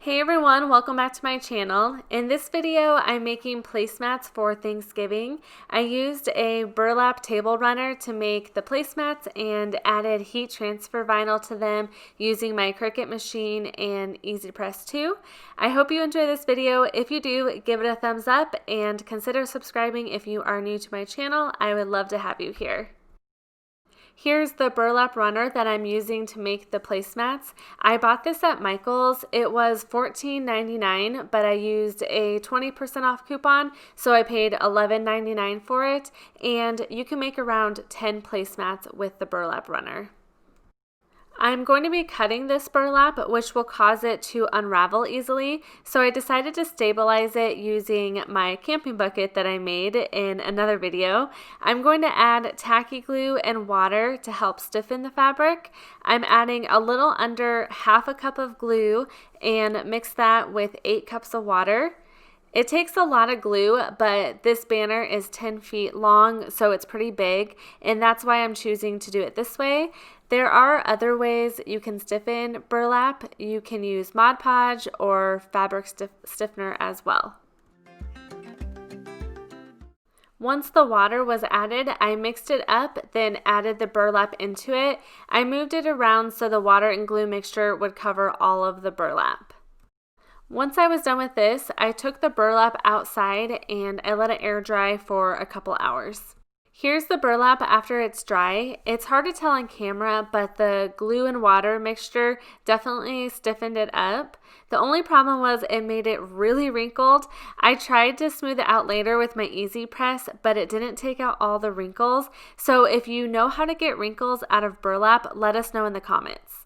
Hey everyone, welcome back to my channel. In this video, I'm making placemats for Thanksgiving. I used a burlap table runner to make the placemats and added heat transfer vinyl to them using my Cricut machine and Easy Press 2. I hope you enjoy this video. If you do, give it a thumbs up and consider subscribing if you are new to my channel. I would love to have you here. Here's the burlap runner that I'm using to make the placemats. I bought this at Michael's. It was $14.99, but I used a 20% off coupon, so I paid $11.99 for it, and you can make around 10 placemats with the burlap runner. I'm going to be cutting this burlap, which will cause it to unravel easily, so I decided to stabilize it using my camping bucket that I made in another video. I'm going to add tacky glue and water to help stiffen the fabric. I'm adding a little under half a cup of glue and mix that with 8 cups of water. It takes a lot of glue, but this banner is 10 feet long, so it's pretty big, and that's why I'm choosing to do it this way. There are other ways you can stiffen burlap. You can use Mod Podge or fabric stiffener as well. Once the water was added, I mixed it up, then added the burlap into it. I moved it around so the water and glue mixture would cover all of the burlap. Once I was done with this, I took the burlap outside and I let it air dry for a couple hours. Here's the burlap after it's dry. It's hard to tell on camera, but the glue and water mixture definitely stiffened it up. The only problem was it made it really wrinkled. I tried to smooth it out later with my Easy Press, but it didn't take out all the wrinkles. So if you know how to get wrinkles out of burlap, let us know in the comments.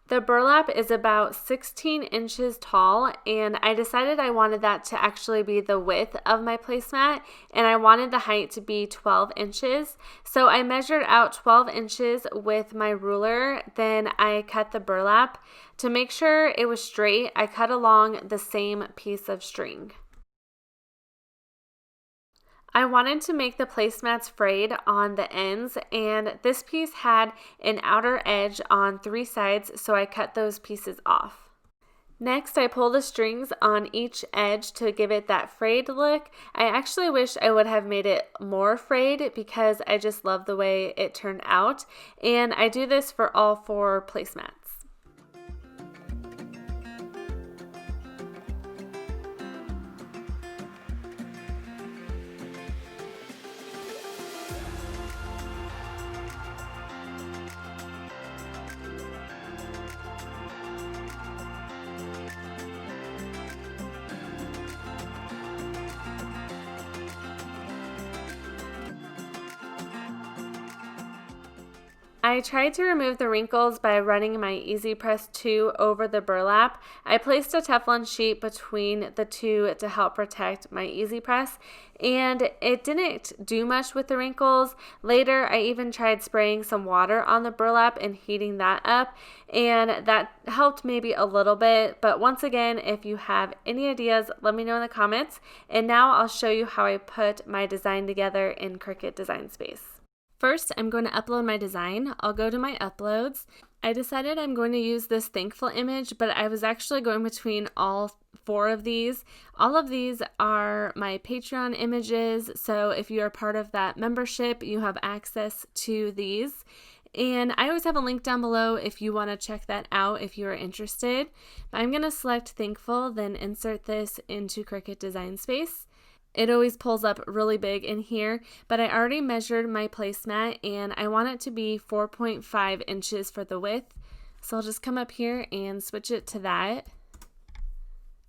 The burlap is about 16 inches tall, and I decided I wanted that to actually be the width of my placemat, and I wanted the height to be 12 inches. So I measured out 12 inches with my ruler, then I cut the burlap. To make sure it was straight, I cut along the same piece of string. I wanted to make the placemats frayed on the ends, and this piece had an outer edge on 3 sides, so I cut those pieces off. Next, I pull the strings on each edge to give it that frayed look. I actually wish I would have made it more frayed because I just love the way it turned out, and I do this for all 4 placemats. I tried to remove the wrinkles by running my Easy Press 2 over the burlap. I placed a Teflon sheet between the two to help protect my Easy Press, and it didn't do much with the wrinkles. Later, I even tried spraying some water on the burlap and heating that up, and that helped maybe a little bit. But once again, if you have any ideas, let me know in the comments. And now I'll show you how I put my design together in Cricut Design Space. First, I'm going to upload my design. I'll go to my uploads. I decided I'm going to use this thankful image, but I was actually going between all 4 of these. All of these are my Patreon images, so if you are part of that membership, you have access to these. And I always have a link down below if you want to check that out if you are interested. I'm going to select thankful, then insert this into Cricut Design Space. It always pulls up really big in here, but I already measured my placemat and I want it to be 4.5 inches for the width. So I'll just come up here and switch it to that.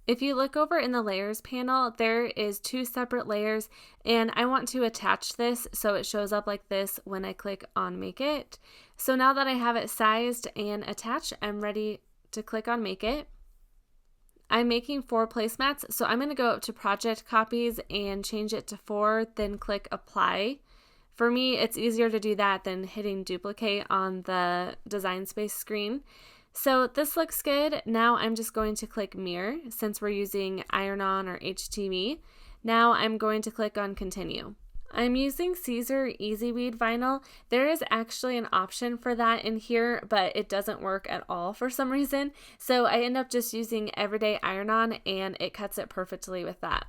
If you look over in the layers panel, there is 2 separate layers, and I want to attach this so it shows up like this when I click on Make It. So now that I have it sized and attached, I'm ready to click on Make It. I'm making 4 placemats, so I'm going to go up to Project Copies and change it to 4, then click Apply. For me, it's easier to do that than hitting Duplicate on the Design Space screen. So this looks good. Now I'm just going to click Mirror since we're using iron-on or HTV. Now I'm going to click on Continue. I'm using Caesar Easy Weed vinyl. There is actually an option for that in here, but it doesn't work at all for some reason. So I end up just using Everyday Iron-On and it cuts it perfectly with that.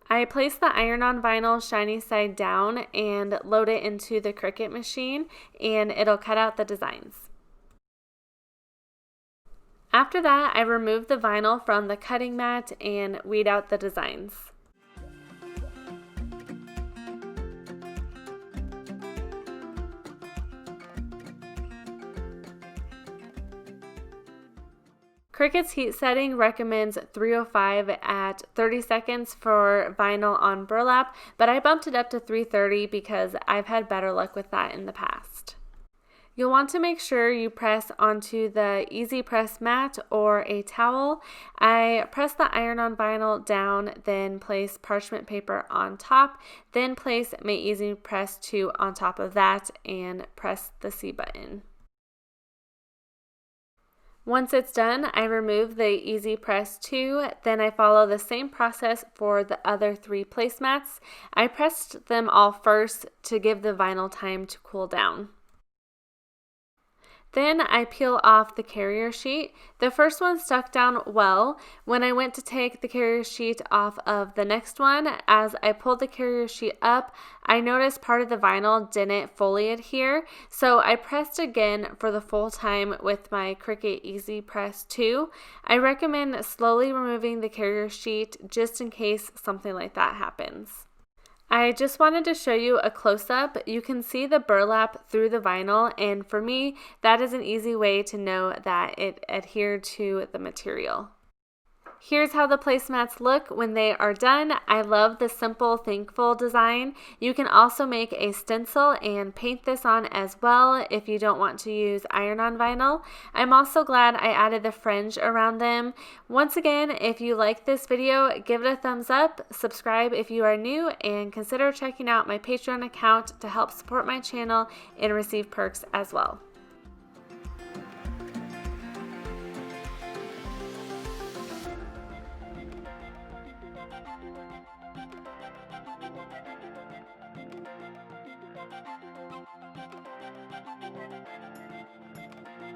I place the iron-on vinyl shiny side down and load it into the Cricut machine, and it'll cut out the designs. After that, I remove the vinyl from the cutting mat and weed out the designs. Cricut's heat setting recommends 305 at 30 seconds for vinyl on burlap, but I bumped it up to 330 because I've had better luck with that in the past. You'll want to make sure you press onto the Easy Press mat or a towel. I press the iron-on vinyl down, then place parchment paper on top, then place my Easy Press 2 on top of that and press the C button. Once it's done, I remove the Easy Press 2, then I follow the same process for the other 3 placemats. I pressed them all first to give the vinyl time to cool down. Then I peel off the carrier sheet. The first one stuck down well. When I went to take the carrier sheet off of the next one, as I pulled the carrier sheet up, I noticed part of the vinyl didn't fully adhere, so I pressed again for the full time with my Cricut Easy Press 2. I recommend slowly removing the carrier sheet just in case something like that happens. I just wanted to show you a close-up. You can see the burlap through the vinyl, and for me, that is an easy way to know that it adhered to the material. Here's how the placemats look when they are done. I love the simple thankful design. You can also make a stencil and paint this on as well if you don't want to use iron-on vinyl. I'm also glad I added the fringe around them. Once again, if you like this video, give it a thumbs up, subscribe if you are new, and consider checking out my Patreon account to help support my channel and receive perks as well.